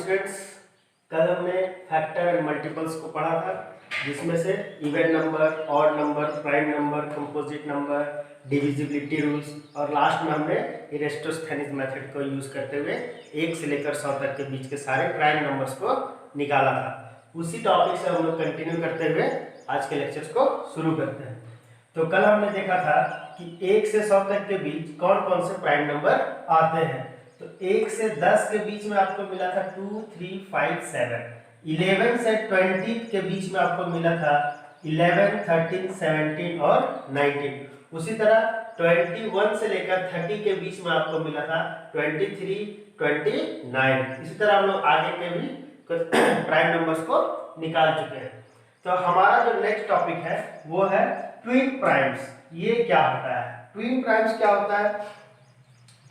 Students, कल हमने factor and multiples को पढ़ा था, जिसमें से even number, odd number, prime number, composite number, divisibility rules और लास्ट में हमने इरेस्टोस्थेनिस मेथड को यूज करते हुए 1 से लेकर 100 तक के बीच के सारे प्राइम नंबर्स को निकाला था। उसी टॉपिक से हम लोग कंटिन्यू करते हुए आज के लेक्चर्स को शुरू करते हैं। तो कल हमने देखा था कि 1 से 100 तक के बीच कौन कौन से प्राइम नंबर आते हैं। तो 1 से 10 के बीच में आपको मिला था 2, 3, 5, 7। 11 से 20 के बीच में आपको मिला था 11, 13, 17 और 19। उसी तरह 21 से लेकर 30 के बीच में आपको मिला था 23, 29। इसी तरह हम लोग आगे के भी प्राइम नंबर्स को निकाल चुके हैं। तो हमारा जो नेक्स्ट टॉपिक है वो है ट्विन प्राइम्स। ये क्या होता है? ट्विन प्राइम्स क्या होता है?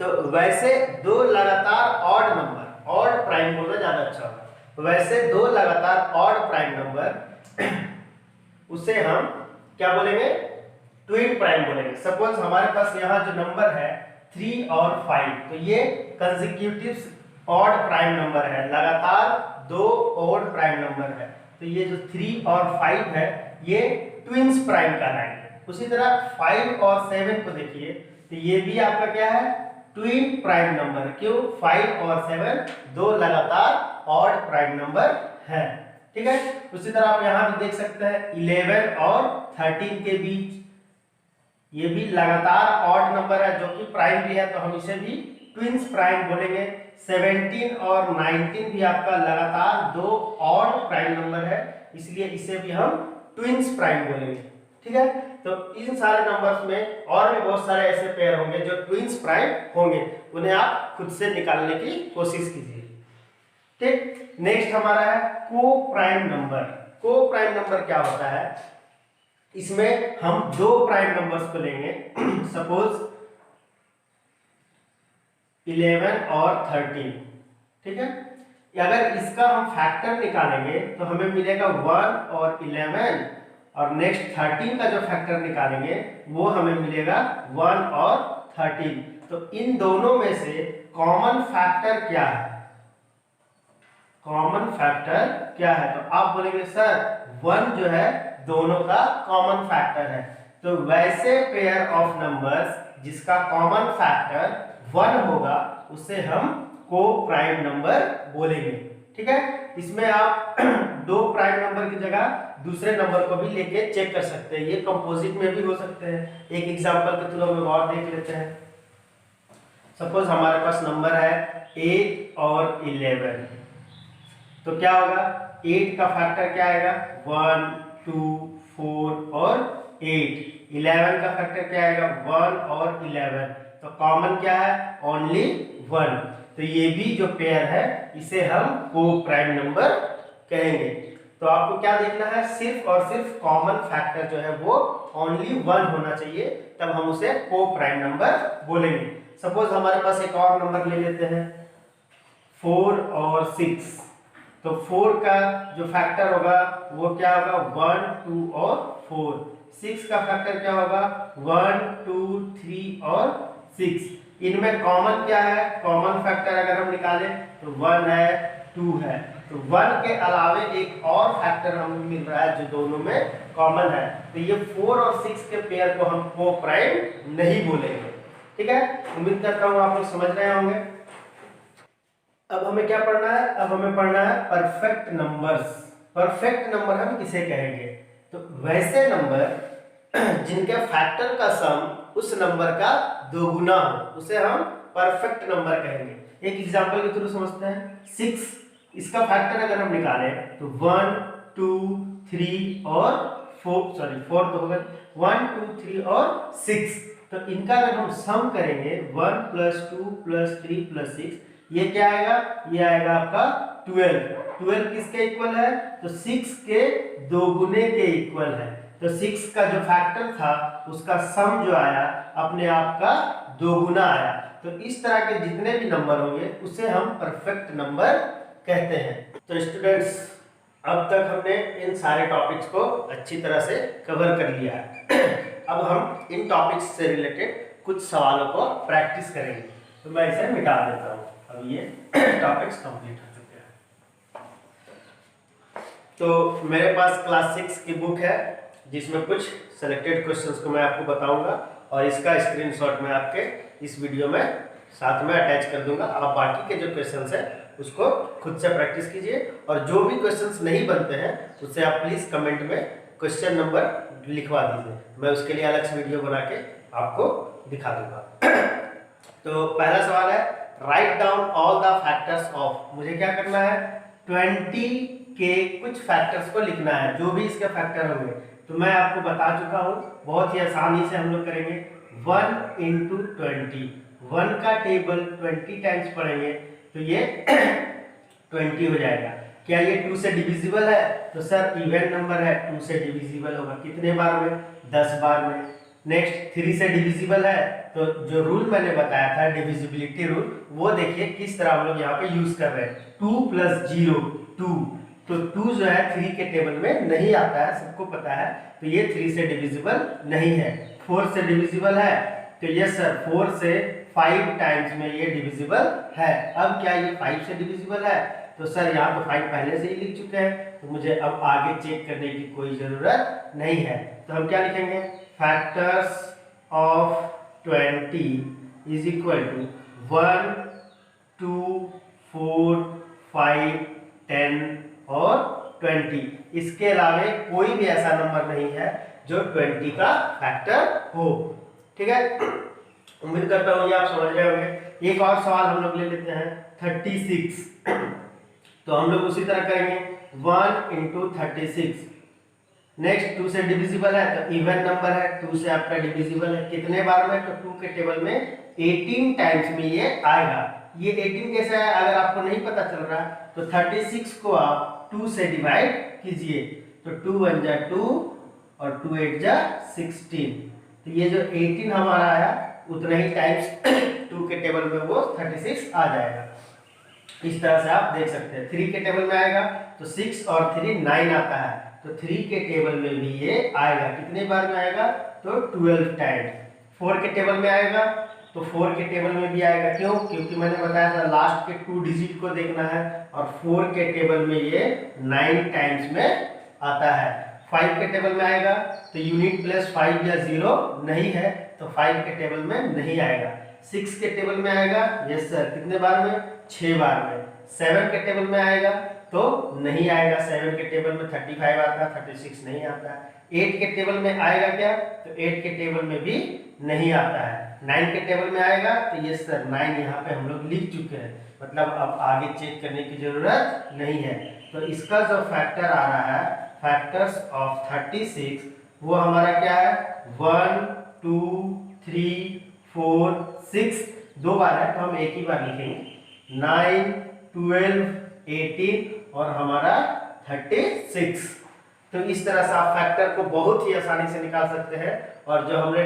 तो वैसे दो लगातार ऑड नंबर, ऑड प्राइम बोलना ज्यादा अच्छा होगा, वैसे दो लगातार ऑड प्राइम नंबर उसे हम क्या बोलेंगे? ट्विन प्राइम बोलेंगे। सपोज हमारे पास यहाँ जो नंबर है 3 और 5, तो ये कंसेक्यूटिव ऑड प्राइम नंबर है, लगातार दो ऑड प्राइम नंबर है। तो ये जो 3 और 5 है ये ट्विन्स प्राइम कहलाएंगे। उसी तरह 5 और 7 को देखिए, तो ये भी आपका क्या है? Twin prime number. क्यों? 5 और 7 दो लगातार ऑड प्राइम नंबर है। ठीक है। उसी तरह आप यहां भी देख सकते हैं 11 और 13 के बीच, ये भी लगातार ऑड नंबर है जो कि प्राइम भी है, तो हम इसे भी ट्विन्स प्राइम बोलेंगे। 17 और 19 भी आपका लगातार दो ऑड प्राइम नंबर है, इसलिए इसे भी हम ट्विन्स प्राइम बोलेंगे। ठीक है। तो इन सारे नंबर्स में और भी बहुत सारे ऐसे पेयर होंगे जो ट्विन्स प्राइम होंगे, उन्हें आप खुद से निकालने की कोशिश कीजिए। ठीक। नेक्स्ट हमारा है को प्राइम नंबर। को प्राइम नंबर क्या होता है? इसमें हम दो प्राइम नंबर्स को लेंगे, सपोज 11 और 13। ठीक है। अगर इसका हम फैक्टर निकालेंगे तो हमें मिलेगा 1 और 11, और नेक्स्ट 13 का जो फैक्टर निकालेंगे वो हमें मिलेगा 1 और 13। तो इन दोनों में से कॉमन फैक्टर क्या है? कॉमन फैक्टर क्या है? तो आप बोलेंगे सर 1 जो है दोनों का कॉमन फैक्टर है। तो वैसे पेयर ऑफ नंबर्स जिसका कॉमन फैक्टर 1 होगा उसे हम को प्राइम नंबर बोलेंगे। ठीक है। इसमें आप दो प्राइम नंबर की जगह दूसरे नंबर को भी लेके चेक कर सकते हैं। ये कंपोजिट में भी हो सकते हैं। एक एग्जांपल के थ्रू हम और देख लेते हैं। सपोज हमारे पास नंबर है 8 और 11, तो क्या होगा? 8 का फैक्टर क्या आएगा? 1, 2, 4 और 8। 11 का फैक्टर क्या आएगा? 1 और 11। तो कॉमन क्या है? ओनली 1। तो ये भी जो पेयर है इसे हम को प्राइम नंबर कहेंगे। तो आपको क्या देखना है? सिर्फ और सिर्फ कॉमन फैक्टर जो है वो ओनली 1 होना चाहिए, तब हम उसे को प्राइम नंबर बोलेंगे। सपोज हमारे पास एक और नंबर ले लेते हैं 4 और 6। तो 4 का जो फैक्टर होगा वो क्या होगा? 1, 2 और 4। 6 का फैक्टर क्या होगा? 1, 2, 3 और 6। इनमें कॉमन क्या है? कॉमन फैक्टर अगर हम निकालें तो 1 है, 2 है। तो 1 के अलावे एक और फैक्टर हमें मिल रहा है जो दोनों में कॉमन है। तो ये 4 और 6 के पेयर को हम को प्राइम नहीं बोलेंगे। ठीक है। उम्मीद करता हूँ आप लोग समझ रहे होंगे। अब हमें क्या पढ़ना है? अब हमें पढ़ना है परफेक्ट नंबर्स। परफेक्ट नंबर हम किसे कहेंगे? तो वैसे नंबर जिनके फैक्टर का सम उस नंबर का दोगुना हो, उसे हम परफेक्ट नंबर कहेंगे। एक एग्जांपल के थ्रू समझते हैं। 6, इसका फैक्टर अगर हम निकालें तो 1, 2, 3 और 4 तो होगा 1, 2, 3 और 6। तो इनका अगर हम सम करेंगे 1 + 2 + 3 + 6, ये क्या आएगा? ये आएगा आपका 12। 12 किसके इक्वल है? तो 6 के दोगुने के इक्वल है। तो 6 का जो फैक्टर था उसका सम जो आया अपने आप का दोगुना आया। तो इस तरह के जितने भी नंबर होंगे उसे हम परफेक्ट नंबर कहते हैं। तो स्टूडेंट्स, अब तक हमने इन सारे टॉपिक्स को अच्छी तरह से कवर कर लिया है। अब हम इन टॉपिक्स से रिलेटेड कुछ सवालों को प्रैक्टिस करेंगे। तो मैं इसे मिटा देता हूँ। अब ये टॉपिक्स कंप्लीट हो चुके हैं। तो मेरे पास क्लास 6 की बुक है जिसमें कुछ सेलेक्टेड क्वेश्चंस को मैं आपको बताऊंगा और इसका स्क्रीनशॉट मैं आपके इस वीडियो में साथ में अटैच कर दूंगा। आप बाकी के जो क्वेश्चंस है उसको खुद से प्रैक्टिस कीजिए और जो भी क्वेश्चंस नहीं बनते हैं उससे आप प्लीज कमेंट में क्वेश्चन नंबर लिखवा दीजिए, मैं उसके लिए अलग से वीडियो बना के आपको दिखा दूंगा। तो पहला सवाल है write down all the factors of, मुझे क्या करना है 20 के कुछ फैक्टर्स को लिखना है जो भी इसके फैक्टर होंगे। तो मैं आपको बता चुका हूँ, बहुत ही आसानी से हम लोग करेंगे 1 into 20, 1 का टेबल 20 टाइम्स पढ़ेंगे तो ये 20 हो जाएगा। क्या ये 2 से डिविजिबल है? तो सर इवन नंबर है, 2 से डिविजिबल होगा कितने बार में? 10 बार में। नेक्स्ट 3 से डिविजिबल है, तो जो रूल मैंने बताया था डिविजिबिलिटी रूल, वो देखिए किस तरह हम लोग यहाँ पे यूज कर रहे हैं। 2 + 0 2, तो 2 जो है 3 के टेबल में नहीं आता है, सबको पता है, तो ये 3 से डिविजिबल नहीं है। 4 से डिविजिबल है, तो यस सर 4 से 5 टाइम्स में ये डिविजिबल है। अब क्या ये 5 से डिविजिबल है? तो सर यहाँ तो 5 पहले से ही लिख चुके हैं, तो मुझे अब आगे चेक करने की कोई जरूरत नहीं है। तो हम क्या लिखेंगे? Factors of 20 is equal to 1 2 4 5 10 और 20। इसके अलावा कोई भी ऐसा नंबर नहीं है जो 20 का फैक्टर हो। ठीक है, उम्मीद करता हूँ ये आप समझ रहे होंगे। एक और सवाल हम लोग ले लेते हैं 36। तो हम लोग उसी तरह करेंगे 1 into 36। नेक्स्ट 2 से डिविजिबल है तो इवन नंबर है, 2 से आपका डिविजिबल है कितने बार में? तो 2 के टेबल में 18 टाइम्स में ये आएगा। ये 18 कैसे है अगर आपको नहीं पता चल रहा तो 36 को आप 2 से डिवाइड कीजिए, तो 2 1 जा 2 और 2 8 जा 16। तो ये जो 18 हमारा आया उतना ही टाइम्स 2 के टेबल में वो 36 आ जाएगा। इस तरह से आप देख सकते हैं। 3 के टेबल में आएगा तो 6 और 3 9 आता है, तो 3 के टेबल में भी ये आएगा कितने बार में आएगा? तो 12 टाइम्स। 4 के टेबल में आएगा तो 4 के टेबल में भी आएगा, क्यों? क्योंकि मैंने बताया था लास्ट के 2 डिजिट को देखना है और 4 के टेबल में ये 9 टाइम्स में आता है। 5 के टेबल में आएगा तो यूनिट प्लेस 5 या 0 नहीं है, तो 5 के टेबल में नहीं आएगा। 6 के टेबल में आएगा, यस सर कितने बार में? 6 बार में। 7 के टेबल में आएगा तो नहीं आएगा, 7 के टेबल में 35 आता है, 36 नहीं आता है। 8 के टेबल में आएगा क्या? तो 8 के टेबल में भी नहीं आता है। 9 के टेबल में आएगा तो यस सर 9 यहाँ पे हम लोग लिख चुके हैं, मतलब अब आगे चेक करने की जरूरत नहीं है। तो इसका जो फैक्टर आ रहा है फैक्टर्स ऑफ 36, वो हमारा क्या है? 1 2 3 4 6, 2 बार है तो हम एक ही बार लिखेंगे। 9 12 18 और हमारा 36। तो इस तरह से आप फैक्टर को बहुत ही आसानी से निकाल सकते हैं और जो हमने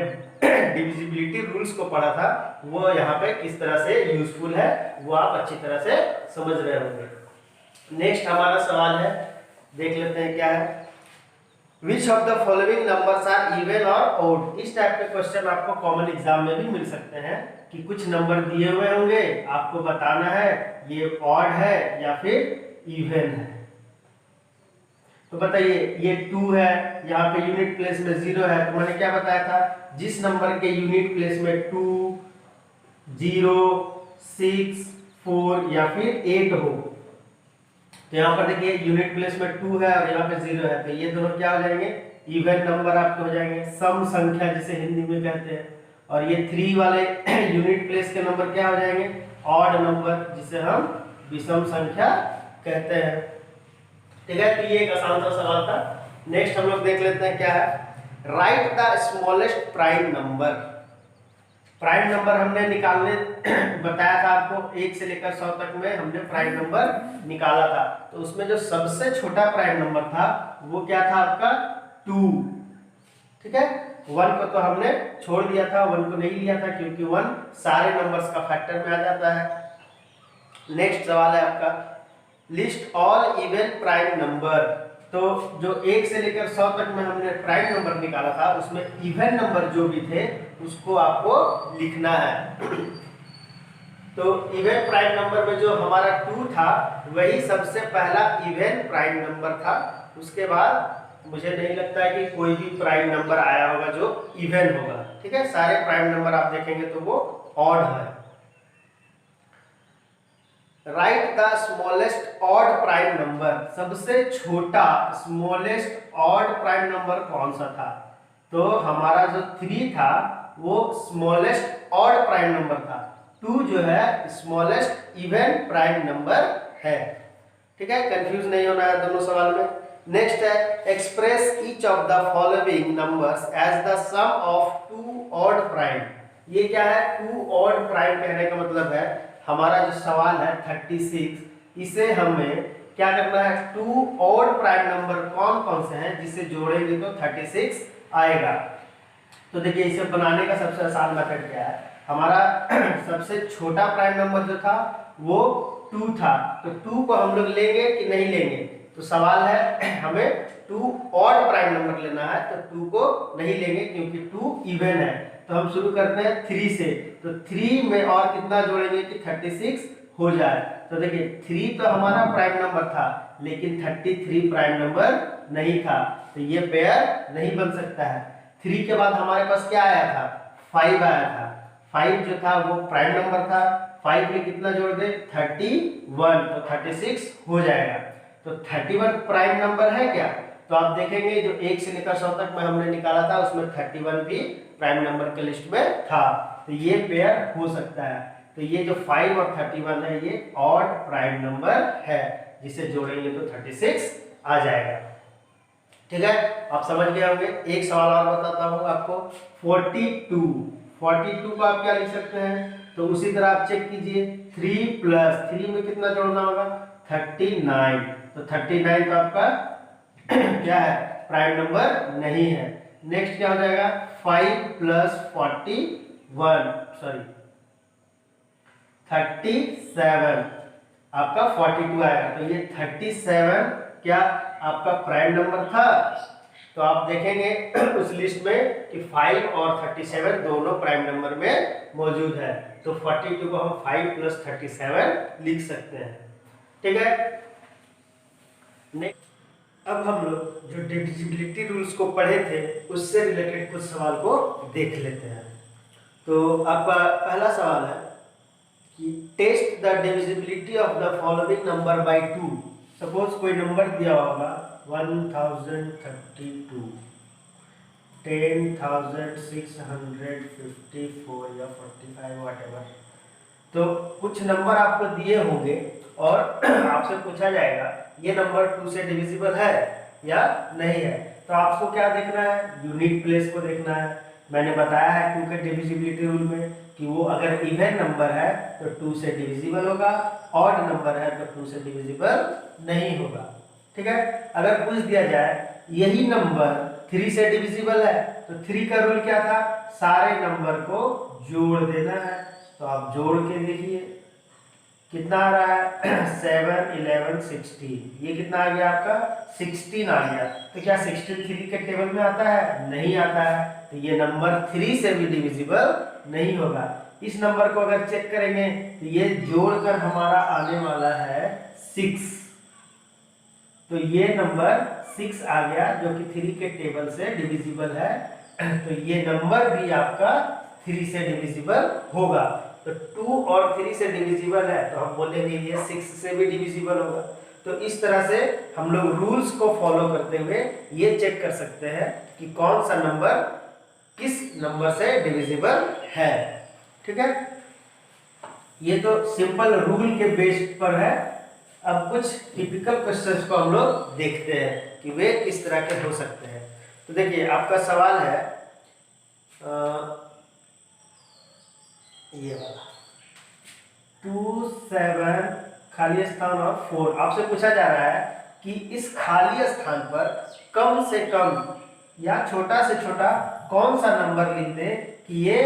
डिविजिबिलिटी रूल्स को पढ़ा था वो यहाँ पे किस तरह से यूजफुल है वो आप अच्छी तरह से समझ रहे होंगे। नेक्स्ट हमारा सवाल है, देख लेते हैं क्या है। Which of the following numbers are even or odd? इस टाइप के क्वेश्चन आपको कॉमन एग्जाम में भी मिल सकते हैं कि कुछ नंबर दिए हुए होंगे, आपको बताना है ये ऑड है या फिर इवन है। तो बताइए ये 2 है, यहाँ पे यूनिट प्लेस में 0 है, तो मैंने क्या बताया था? जिस नंबर के यूनिट प्लेस में 2 0 6 4 या फिर 8 हो, तो यहाँ पर देखिए यूनिट प्लेस में 2 है और यहाँ पे 0 है, तो ये दोनों क्या हो जाएंगे? इवन नंबर आपके हो जाएंगे, सम संख्या जिसे हिंदी में कहते हैं। और ये 3 वाले यूनिट प्लेस के नंबर क्या हो जाएंगे? ऑड नंबर, जिसे हम विषम संख्या कहते हैं। ठीक है, तो ये एक आसान सा सवाल था। नेक्स्ट हम लोग देख लेते हैं क्या है। Right the smallest prime number. Prime number हमने निकालने बताया था आपको, 1 से लेकर 100 तक में हमने प्राइम नंबर निकाला था। तो उसमें जो सबसे छोटा प्राइम नंबर था वो क्या था आपका? 2। ठीक है, 1 को तो हमने छोड़ दिया था, 1 को नहीं लिया था क्योंकि 1 सारे नंबर्स का फैक्टर में आ जाता है। नेक्स्ट सवाल है आपका, list all even prime number. तो जो 1 से लेकर 100 तक में हमने प्राइम नंबर निकाला था उसमें इवन नंबर जो भी थे उसको आपको लिखना है। तो इवन प्राइम नंबर में जो हमारा 2 था वही सबसे पहला इवन प्राइम नंबर था, उसके बाद मुझे नहीं लगता है कि कोई भी प्राइम नंबर आया होगा जो इवन होगा। ठीक है, सारे प्राइम नंबर आप देखेंगे तो वो ऑड है। Right the smallest odd prime number, सबसे छोटा स्मॉलेस्ट ऑड प्राइम नंबर कौन सा था? तो हमारा जो 3 था वो स्मॉलेस्ट ऑड प्राइम नंबर था, 2 जो है स्मॉलेस्ट इवन प्राइम नंबर है। ठीक है, कंफ्यूज नहीं होना है दोनों सवाल में। नेक्स्ट है express each of the following numbers as the sum of 2 odd prime. ये क्या है? 2 ऑड प्राइम कहने का मतलब है हमारा जो सवाल है 36, इसे हमें क्या करना है? 2 ऑड प्राइम नंबर कौन कौन से हैं जिसे जोड़ेंगे तो 36 आएगा। तो देखिए इसे बनाने का सबसे आसान मेथड क्या है? हमारा सबसे छोटा प्राइम नंबर जो था वो 2 था, तो 2 को हम लोग लेंगे कि नहीं लेंगे? तो सवाल है हमें 2 ऑड प्राइम नंबर लेना है, तो 2 को नहीं लेंगे क्योंकि 2 इवन है। तो हम शुरू करते हैं 3 से, तो 3 में और कितना जोड़ेंगे कि 36 हो जाए। तो देखिए 3 तो हमारा प्राइम नंबर था लेकिन 33 प्राइम नंबर नहीं था, तो ये पेयर नहीं बन सकता है। 3 के बाद हमारे पास क्या आया था? 5 आया था। 5 जो था वो प्राइम नंबर था, 5 में कितना जोड़ दे? 31, तो 36 हो जाएगा। तो 31 प्राइम नंबर है क्या? तो आप देखेंगे जो 1 से लेकर 100 तक में हमने निकाला था उसमें 31 भी प्राइम नंबर के लिस्ट में था, तो ये पेयर हो सकता है। तो ये जो 5 और 31 है ये ऑड प्राइम नंबर है, जिसे जोड़ेंगे तो 36 आ जाएगा। ठीक है, आप समझ गए होंगे। एक सवाल और बताता हूँ आपको, 42 को आप क्या लिख सकते हैं? तो उसी तरह आप चेक कीजिए, 3 + 3 में कितना जोड़ना होगा? 39, तो 39 तो आपका क्या है? प्राइम नंबर नहीं है। नेक्स्ट क्या हो जाएगा? 5 + 41 37, आपका 42 आएगा। तो ये 37 क्या आपका प्राइम नंबर था? तो आप देखेंगे उस लिस्ट में कि 5 और 37 दोनों प्राइम नंबर में मौजूद है, तो 42 को हम 5 + 37 लिख सकते हैं। ठीक है, अब हम लोग जो डिविजिबिलिटी रूल्स को पढ़े थे उससे रिलेटेड कुछ सवाल को देख लेते हैं। तो आपका पहला सवाल है कि test the divisibility of the following number by 2। Suppose कोई नंबर दिया होगा 1032, 10,654 या 45 व्हाटएवर। तो कुछ नंबर आपको दिए होंगे और आपसे पूछा जाएगा ये नंबर 2 से डिविजिबल है या नहीं है। तो आपको क्या देखना है? यूनिट प्लेस को देखना है। मैंने बताया है 2 के डिविजिबिलिटी रूल में कि वो अगर इवन नंबर है तो 2 से डिविजिबल होगा, ऑड नंबर है तो 2 से डिविजिबल नहीं होगा। ठीक है, अगर पूछ दिया जाए यही नंबर 3 से डिविजिबल है तो 3 का रूल क्या था? सारे नंबर को जोड़ देना है। तो आप जोड़ के देखिए कितना आ रहा है? 7, 11, 16, ये कितना आ गया आपका? 16 आ गया। तो क्या 16 3 के टेबल में आता है? नहीं आता है, तो ये नंबर 3 से भी डिविजिबल नहीं होगा। इस नंबर को अगर चेक करेंगे तो ये जोड़कर हमारा आने वाला है 6, तो ये नंबर 6 आ गया जो कि 3 के टेबल से डिविजिबल है। तो ये नंबर भी आपका 3 से डिविजिबल होगा। तो 2 और 3 से डिविजिबल है तो हम बोलेंगे ये 6 से भी डिविजिबल होगा। तो इस तरह से हम लोग रूल्स को फॉलो करते हुए ये चेक कर सकते हैं कि कौन सा नंबर किस नंबर से डिविजिबल है। ठीक है, ये तो सिंपल रूल के बेस पर है। अब कुछ टिपिकल क्वेश्चंस को हम लोग देखते हैं कि वे किस तरह के हो सकते हैं। तो देखिए आपका सवाल है ये वाला 2, 7 खाली स्थान और 4। आपसे पूछा जा रहा है कि इस खाली स्थान पर कम से कम या छोटा से छोटा कौन सा नंबर लिख दें कि ये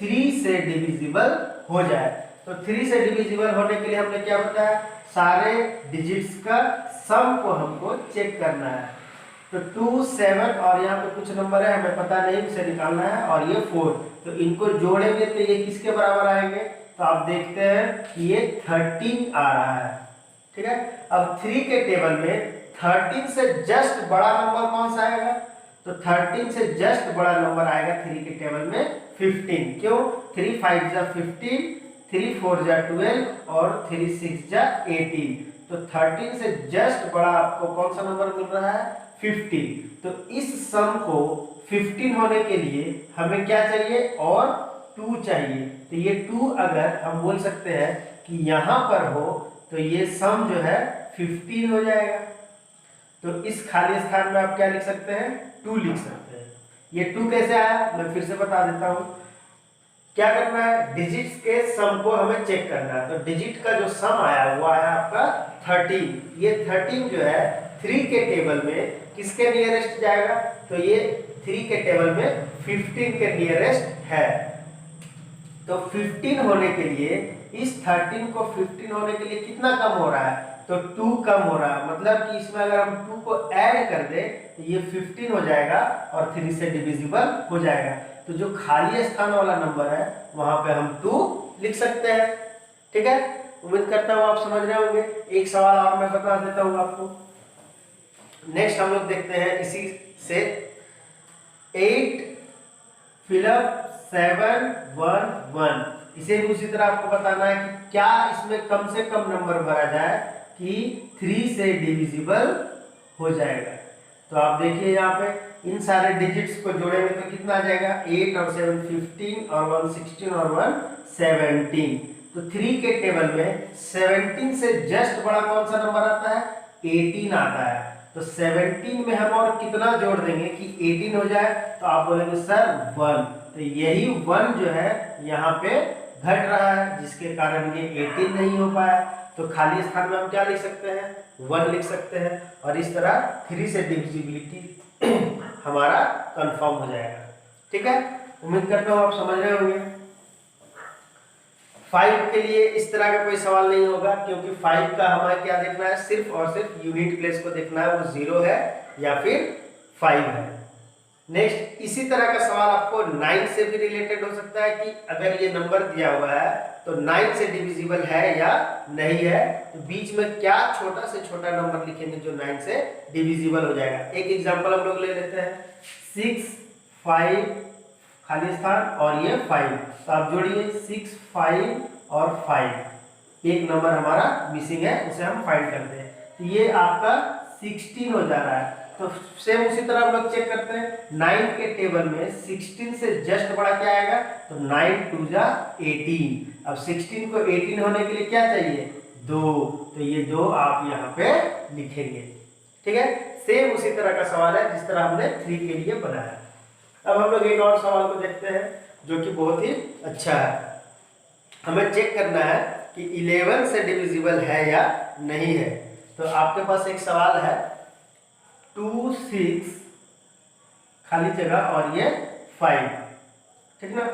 3 से डिविजिबल हो जाए। तो 3 से डिविजिबल होने के लिए हमने क्या बताया? सारे डिजिट्स का सम को हमको चेक करना है। तो 2, 7 और यहाँ पे कुछ नंबर है हमें पता नहीं, उसे निकालना है, और ये 4, तो इनको जोड़ेंगे तो ये किसके बराबर आएंगे? तो आप देखते हैं कि ये 13 आ रहा है। ठीक है, अब 3 के टेबल में 13 से जस्ट बड़ा नंबर कौन सा आएगा? तो 13 से जस्ट बड़ा नंबर आएगा 3 के टेबल में 15। क्यों? 3 5 जा 15, 3 4 जा 12 और 3 6 जा 18। तो 13 से जस्ट बड़ा आपको कौन सा नंबर मिल रहा है? 15। तो इस सम को 15 होने के लिए हमें क्या चाहिए? और 2 चाहिए। तो ये 2 अगर हम बोल सकते हैं कि यहाँ पर हो तो ये सम जो है 15 हो जाएगा। तो इस खाली स्थान में आप क्या लिख सकते हैं? 2 लिख सकते हैं। ये 2 कैसे आया मैं फिर से बता देता हूं। क्या करना है? डिजिट्स के सम को हमें चेक करना है। तो डिजिट का जो सम आया वो आया आपका 13। ये 13 जो है 3 के टेबल में किसके नियरेस्ट जाएगा? तो ये 3 के टेबल में 15 के नियरेस्ट है। तो 15 होने के लिए इस 13 को 15 होने के लिए कितना कम हो रहा है? तो 2 कम हो रहा है। मतलब कि इसमें अगर हम 2 को ऐड कर दे तो ये 15 हो जाएगा और 3 से डिविजिबल हो जाएगा। तो जो खाली स्थान वाला नंबर है वहां पे हम 2 लिख सकते हैं। ठीक है, उम्मीद करता हूं आप समझ रहे होंगे। एक सवाल और मैं बता देता हूं आपको। नेक्स्ट हम लोग देखते हैं इसी से 8 फिलअप 7 1 1। इसे भी उसी तरह आपको बताना है कि क्या इसमें कम से कम नंबर भरा जाए कि 3 से डिविजिबल हो जाएगा। तो आप देखिए यहाँ पे इन सारे डिजिट्स को जोड़ेंगे तो कितना आ जाएगा? 8 और 7 15 और 1 16 और 1 17। तो 3 के टेबल में 17 से जस्ट बड़ा कौन सा नंबर आता है? 18 आता है। तो 17 में हम और कितना जोड़ देंगे कि 18 हो जाए? तो आप बोलेंगे सर 1। तो यही 1 जो है यहाँ पे घट रहा है जिसके कारण ये 18 नहीं हो पाया। तो खाली स्थान में हम क्या लिख सकते हैं? 1 लिख सकते हैं और इस तरह 3 से डिविजिबिलिटी हमारा कंफर्म हो जाएगा। ठीक है, उम्मीद करता हूँ आप समझ रहे होंगे। 5 के लिए इस तरह का कोई सवाल नहीं होगा क्योंकि 5 का हमें क्या देखना है? सिर्फ और सिर्फ यूनिट प्लेस को देखना है, वो 0 है या फिर 5 है। नेक्स्ट इसी तरह का सवाल आपको 9 से भी रिलेटेड हो सकता है कि अगर ये नंबर दिया हुआ है तो 9 से डिविजिबल है या नहीं है। तो बीच में क्या छोटा से छोटा नंबर लिखेंगे जो 9 से डिविजिबल हो जाएगा। एक एग्जांपल हम लोग ले लेते हैं। 6 5 खाली स्थान और ये 5। तो आप जोड़िए 6 5 और 5। एक नंबर हमारा मिसिंग है, उसे हम फाइंड करते हैं। तो ये आपका 16 हो जा रहा है। तो सेम उसी तरह हम लोग चेक करते हैं। 9 के टेबल में 16 से जस्ट बड़ा क्या आएगा? तो 9 2 जा 18। अब 16 को 18 होने के लिए क्या चाहिए? 2। तो ये 2 आप यहाँ पे लिखेंगे। ठीक है, सेम उसी तरह का सवाल है जिस तरह हमने 3 के लिए बनाया। अब हम लोग एक और सवाल को देखते हैं जो कि बहुत ही अच्छा है। हमें चेक करना है कि 11 से डिविजिबल है या नहीं है। तो आपके पास एक सवाल है 2 6 खाली जगह और ये 5। ठीक ना?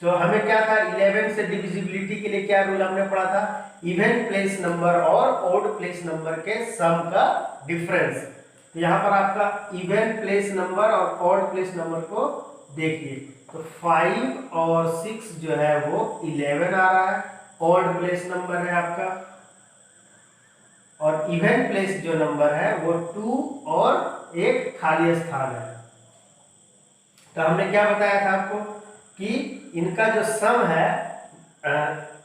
तो हमें क्या था? 11 से डिविजिबिलिटी के लिए क्या रूल हमने पढ़ा था? इवन प्लेस नंबर और ऑड प्लेस नंबर के सम का डिफरेंस। तो यहाँ पर आपका इवन प्लेस नंबर और ऑड प्लेस नंबर को देखिए। तो 5 और 6 जो है वो 11 आ रहा है, ऑड प्लेस नंबर है आपका। और इवन प्लेस जो नंबर है वो 2 और एक खाली स्थान है। तो हमने क्या बताया था आपको कि इनका जो सम है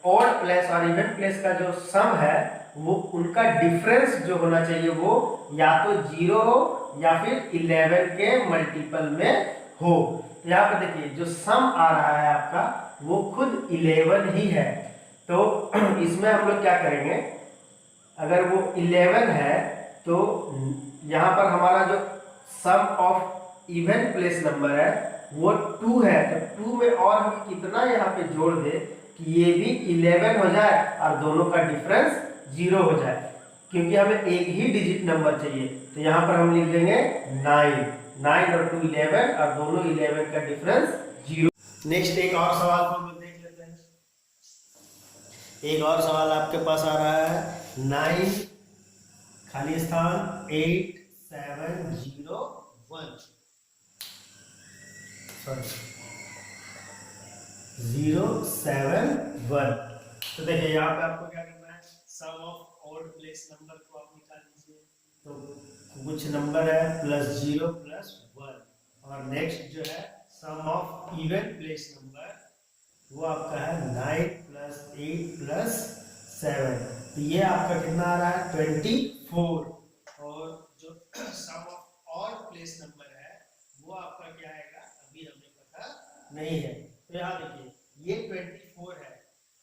ऑड प्लेस और इवन प्लेस का जो सम है वो उनका डिफरेंस जो होना चाहिए वो या तो 0 हो या फिर 11 के मल्टीपल में हो। तो यहाँ पे देखिए जो सम आ रहा है आपका वो खुद 11 ही है। तो इसमें हम लोग क्या करेंगे? अगर वो 11 है तो यहाँ पर हमारा जो सम ऑफ इवन प्लेस नंबर है वो 2 है। तो 2 में और हम कितना यहाँ पे जोड़ दे कि ये भी 11 हो जाए और दोनों का डिफरेंस 0 हो जाए, क्योंकि हमें एक ही डिजिट नंबर चाहिए। तो यहाँ पर हम लिख देंगे 9 और 2 11 और दोनों 11 का डिफरेंस 0। नेक्स्ट एक और सवाल को हम लोग देख लेते हैं। एक और सवाल आपके पास आ रहा है 9 खाली स्थान 8 7 0 1 0 7 1। तो देखिए यहाँ पे आपको क्या करना है? सम ऑफ ऑड प्लेस नंबर को आप निकाल लीजिए। तो कुछ नंबर है +0 +1, और नेक्स्ट जो है सम ऑफ इवन प्लेस नंबर, वो आपका है 9 + 8 + 7, तो ये आपका कितना आ रहा है 24। और जो सम ऑफ ऑल प्लेस नंबर है वो आपका क्या आएगा अभी हमें पता नहीं है। तो यहाँ देखिए ये 24 है,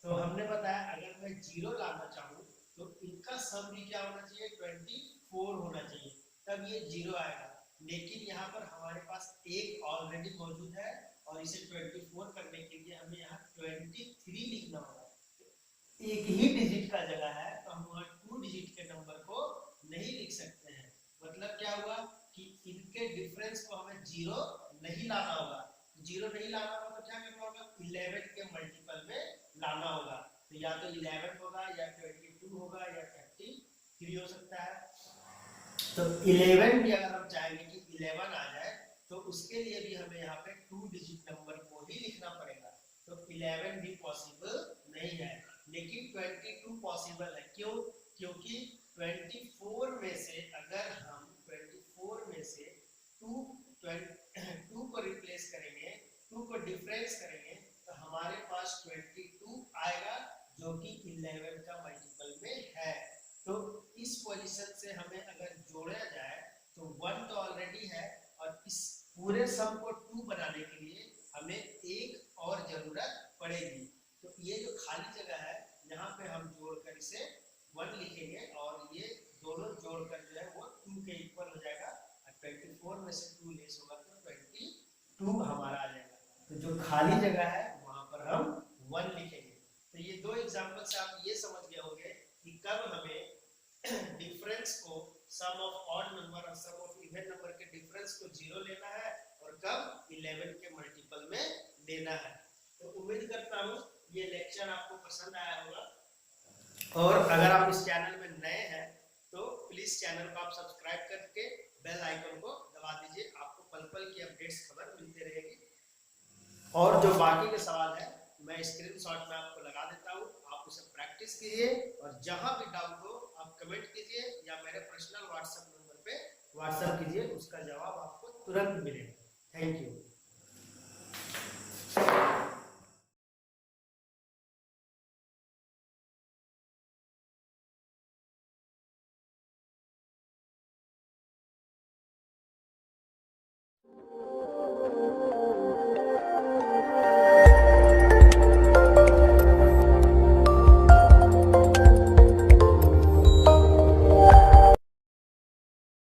तो हमने बताया अगर मैं 0 लाना चाहूँ तो इनका सम भी क्या होना चाहिए 24 होना चाहिए, तब ये 0 आएगा। लेकिन यहाँ पर हमारे पास एक ऑलरेडी मौजूद है और इसे 24 करने के लिए हमें यहाँ 23 लिखना होगा। एक ही डिजिट का जगह है तो हम वहाँ 2 डिजिट के नंबर को नहीं लिख सकते हैं। मतलब क्या हुआ कि इनके डिफरेंस को हमें 0 नहीं लाना होगा। 0 नहीं लाना होगा तो क्या करना होगा 11 के मल्टीपल में लाना होगा। तो या तो 11 होगा या 22 होगा या 33 हो सकता है। तो 11 भी अगर हम चाहेंगे कि 11 आ जाए तो उसके लिए भी हमें यहाँ पे 2 डिजिट नंबर को ही लिखना पड़ेगा। तो 11 भी पॉसिबल नहीं है, लेकिन 22 पॉसिबल है। क्यों? क्योंकि 24 में से अगर हम 24 में से 2 को रिप्लेस करेंगे, 2 को डिफरेंस करेंगे तो हमारे पास 22 आएगा जो कि 11 का मल्टीपल में है। तो इस पोजीशन से हमें अगर जोड़ा जाए तो 1 तो ऑलरेडी है और इस पूरे सम को 2 बनाने के लिए हमें एक और जरूरत पड़ेगी। तो ये जो खाली जगह है यहाँ पे हम जोड़कर इसे 1 लिखेंगे और ये दोनों जोड़कर जो है वो 2 के इक्वल हो जाएगा। 24 में से 2 लेस होगा तो 22 हमारा आ जाएगा। तो जो खाली जगह है वहां पर हम 1 लिखेंगे। तो ये 2 एग्जाम्पल से आप ये समझ गए होंगे कि कब हमें डिफरेंस को सम ऑफ ऑड नंबर और सम ऑफ इवन नंबर के डिफरेंस को 0 लेना है और कब 11 के मल्टीपल में लेना है। तो उम्मीद करता हूँ ये लेक्चर आपको पसंद आया होगा, और अगर आप इस चैनल में नए हैं तो प्लीज चैनल को आप सब्सक्राइब करके बेल आइकन को दबा दीजिए। आपको पल पल की अपडेट्स खबर मिलती रहेगी। और जो बाकी के सवाल है मैं स्क्रीनशॉट में आपको लगा देता हूँ, आप उसे प्रैक्टिस कीजिए और जहां भी डाउट हो आप कमेंट कीजिए या मेरे पर्सनल व्हाट्सएप नंबर पे व्हाट्सएप कीजिए, उसका जवाब आपको तुरंत मिलेगा। Thank you.